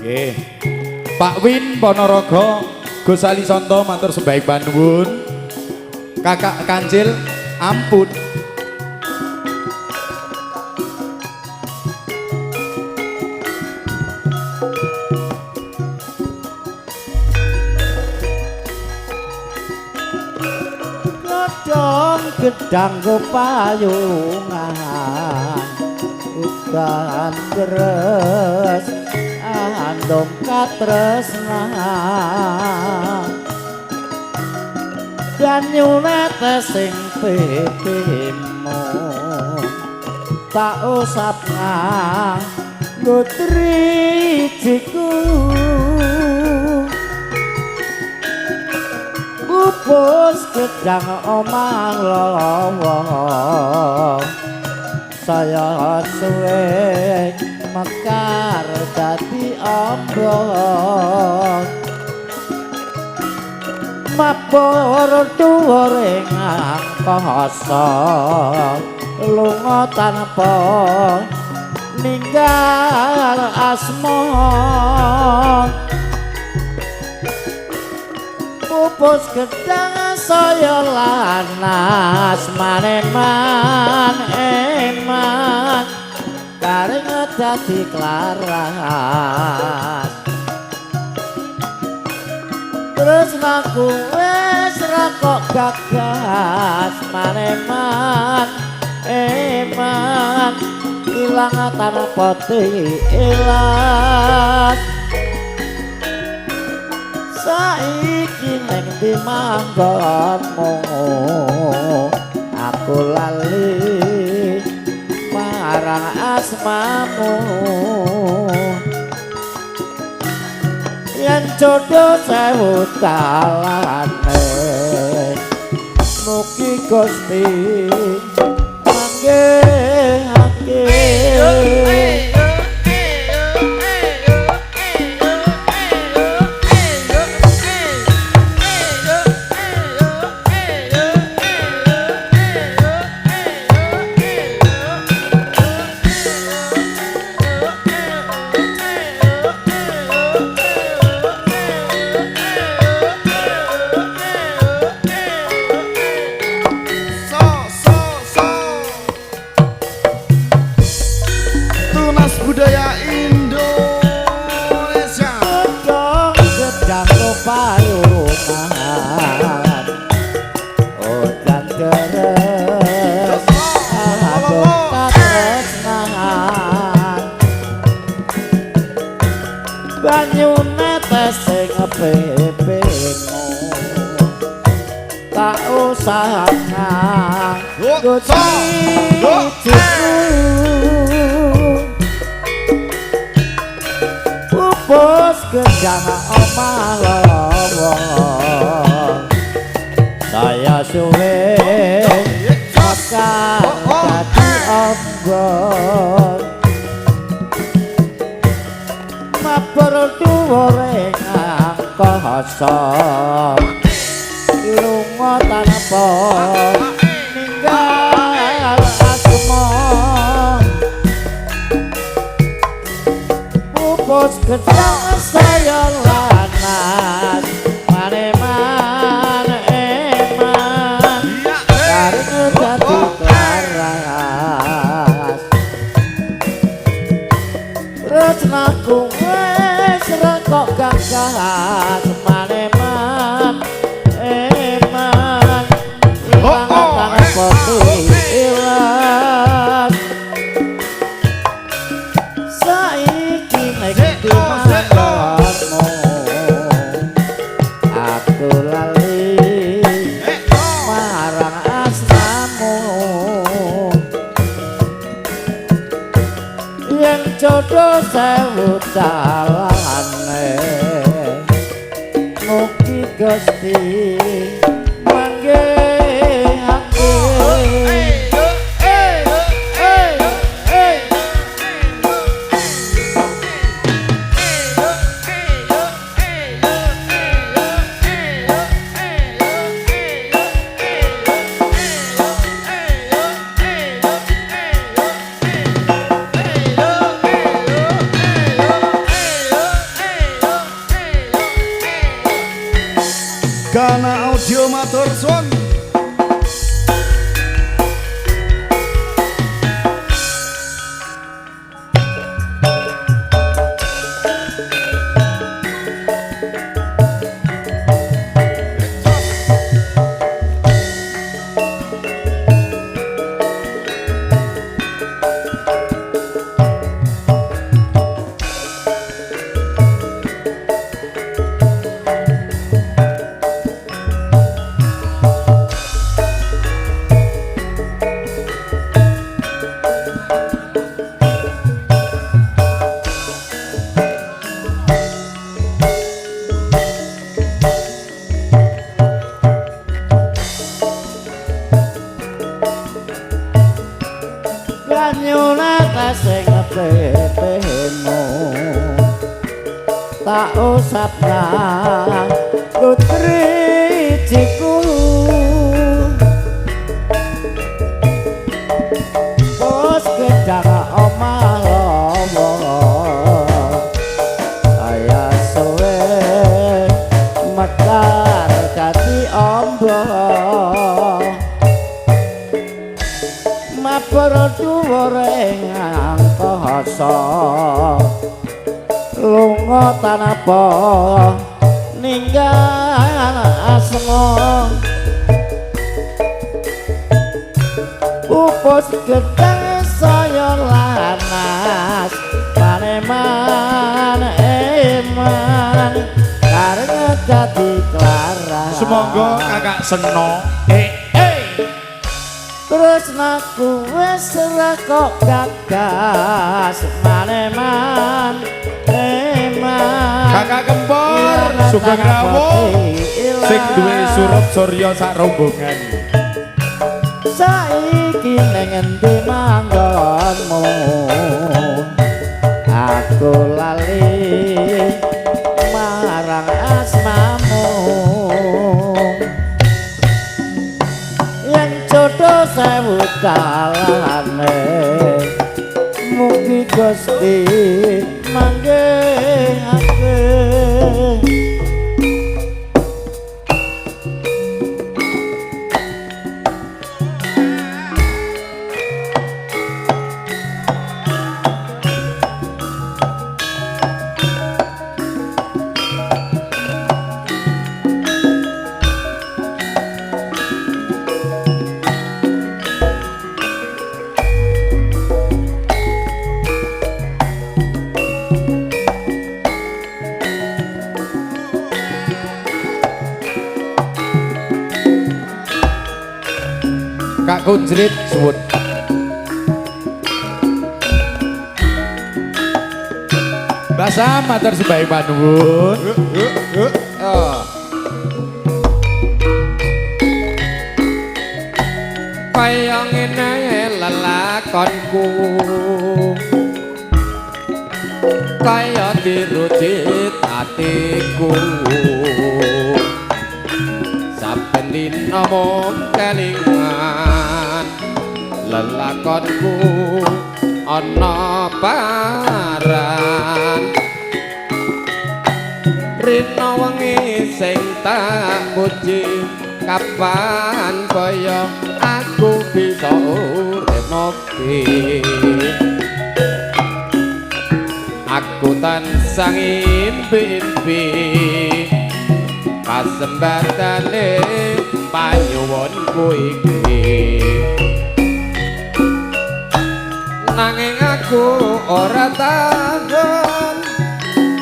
Nggih. Pak Win Ponorogo, Gus Ali Sonto matur sebaik panuwun. Kakak Kancil ampun. Godhong gedang payungan udan deres andom katresnan banyune tesing pipimu tak usap nganggo trijiku bubus gedang omah lawa saya suwe mekar dadi ombong mabur dhuwuring angkasa lunga tanpa ninggal asma pupus gedang saya lanas maneman eman karing dadi klaras terus aku wis rakok gagas maneman eman ilang tanpa tilas saiki ning ndi manggonmu aku lali marang asmamu yen jodoh sewu dalane mugi Gusti manggihake budaya Indonesia godhong gedang payungan udan deres aduk katresnan banyune tesing pipimu tak usah nganggo cijiku bos gedang omah lawa saya suwe mekar dadi ombong mabur dhuwuring angkasa lunga tanpa ninggal asma bos gedang saya lanas maneman eman karing dadi klaras retnaku wis rekok gagas maneman eman ilang tanpa tilas saiki nek dimanggonmu aku lali marang asmamu yen jodoh sewu dalane mugi Gusti manggihake tetemu tak usapna putri ciku bos gedang omah lomo ayah suwe mekar dadi ombo mapur dhuwur ing angkasa lunga tanapa ninggal asma upus gedang saya lanas paneman eman karena dadi klara Semoga kakak seno terus naku wis kok gagas maneman eman kakak kempor Sugeng Rawuh sing duwe surup Surya sak rombongan saiki ning endi manggonmu aku lali marang asmamu yen jodoh sewu dalane mugi Gusti manggihake Kak Kunjrit suwun Basa matur sembahyang panuwun kaya ngene lelakonku kaya dirujit atiku saben dina mung kelingan lelakonku ana paran rina wengi sing tak puji kapan kaya aku bisa urip ngopi aku tansah ngimpi-impi kasembatane panyuwunku iki nanging aku ora tahan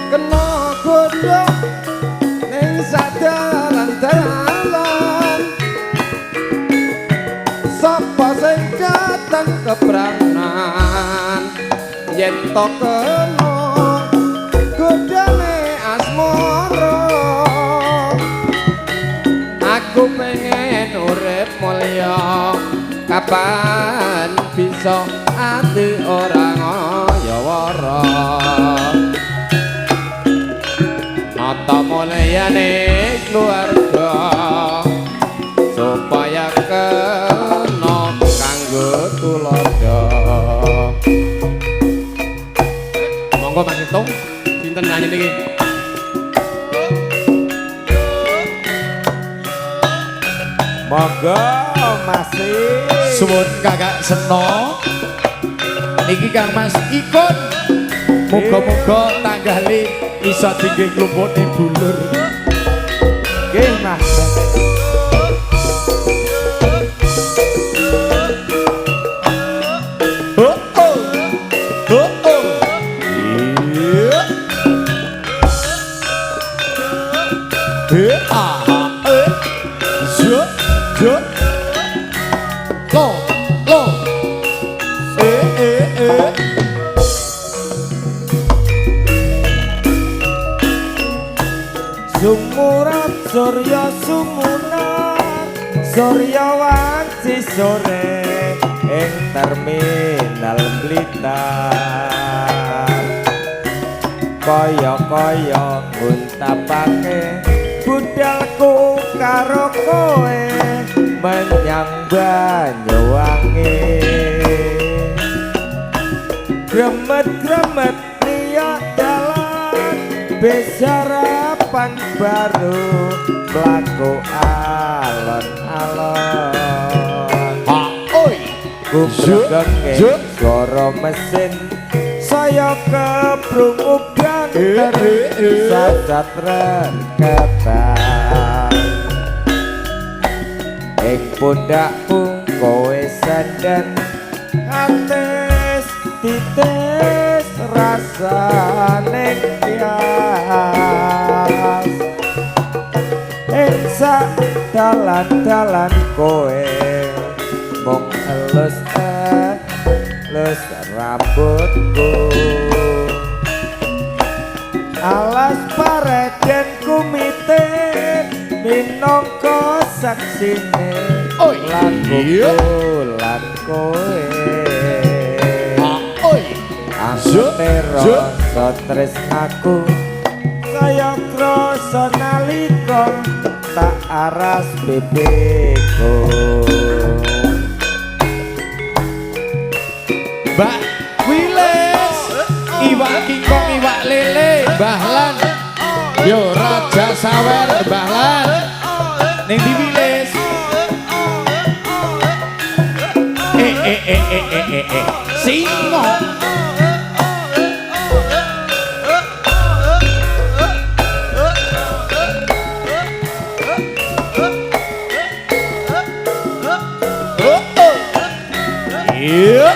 kena godhong ning sadalan-dalan sapa sing dateng kepranan yen to kena godhone asmara aku pengen urip mulya kapan bisa ati ora ngayawara nata mulyane keluarga supaya kena kanggo tulodo monggo Mas Hitung sinten nyanyi niki monggo masih suwun kakak seno niki Kang Mas Ikun muga-muga tanggale iso tinggi klumpune dulur nggih Mas Sumurat Surya Sumunar Surya Wanci sore ing terminal Blitar kaya-kaya nguntapake budalku karo kowe menyang Banyuwangi. Gremet-gremet liya dalan besarapan baru mlaku alon-alon. Gumregenge swara mesin saya keprungu banter sasat reketan ing pundakku kowe sandan ates titis rasane kias ing sak dalan-dalan kowe mung elus rambutku alas pareden kumitin minangka saksine lakuku lan kowe anggote rasa tresnaku kaya krasa nalika tak aras bebeku. Mbak Wilis, iwak kingkong iwak lele, Mbah Lan. Yo Raja Sawer, Mbah Lan. Ning di Wilis. Singo. Iya.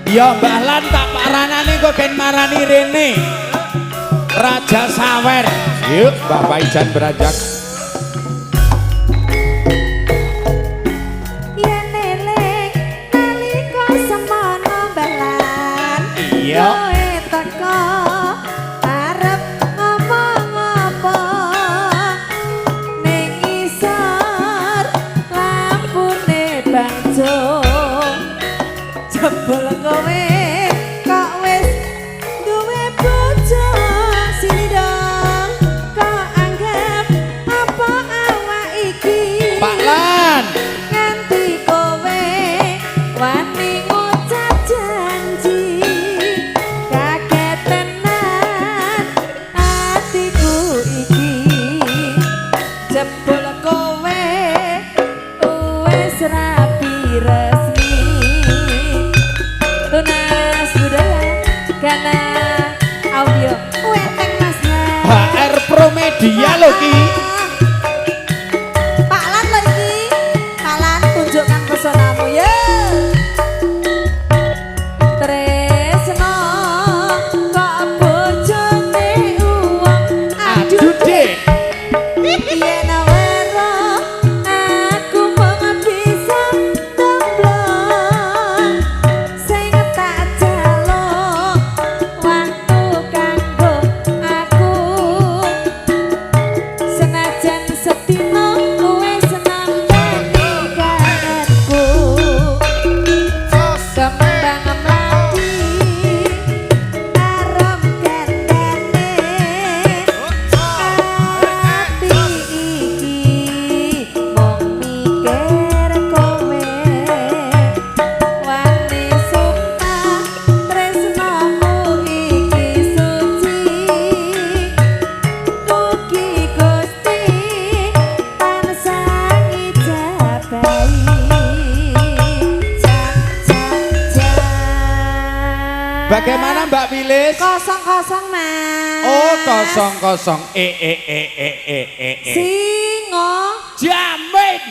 Ya Mbah Lan tak paranane kok gen marani rene. Raja Sawer. Yuk Mbah Paijan beranjak. Yen eling nalika semono Mbah Lan. Iya. Kowe teko arep ngomong apa ning isor lampune bangjo. Jebul kowe kok wis duwe bojo sini dong kok anggap apa awak iki Pak Lan. nganti kowe wani ngucap janji kaget tenan atiku iki jebul kowe wis rapi resmi tunas budaya karena audio weteng Mas HR Pro Media lho ki. Pak Lan lho iki. Pak Lan tunjukkan pesonamu ya. Tresno kok bojone uwong Aduh dek. yen wero aku mung bisa temblong sing tak jaluk waktu kanggo aku senajan setino wis nampani kangenku kembang mlathi arom kandhane ati iki mung mikir kowe wani sumpah tresnamu iki suci mugi Gusti tansah ngijabahi Bagaimana Mbak Wilis? kosong-kosong Mas Oh kosong. singo Jamin.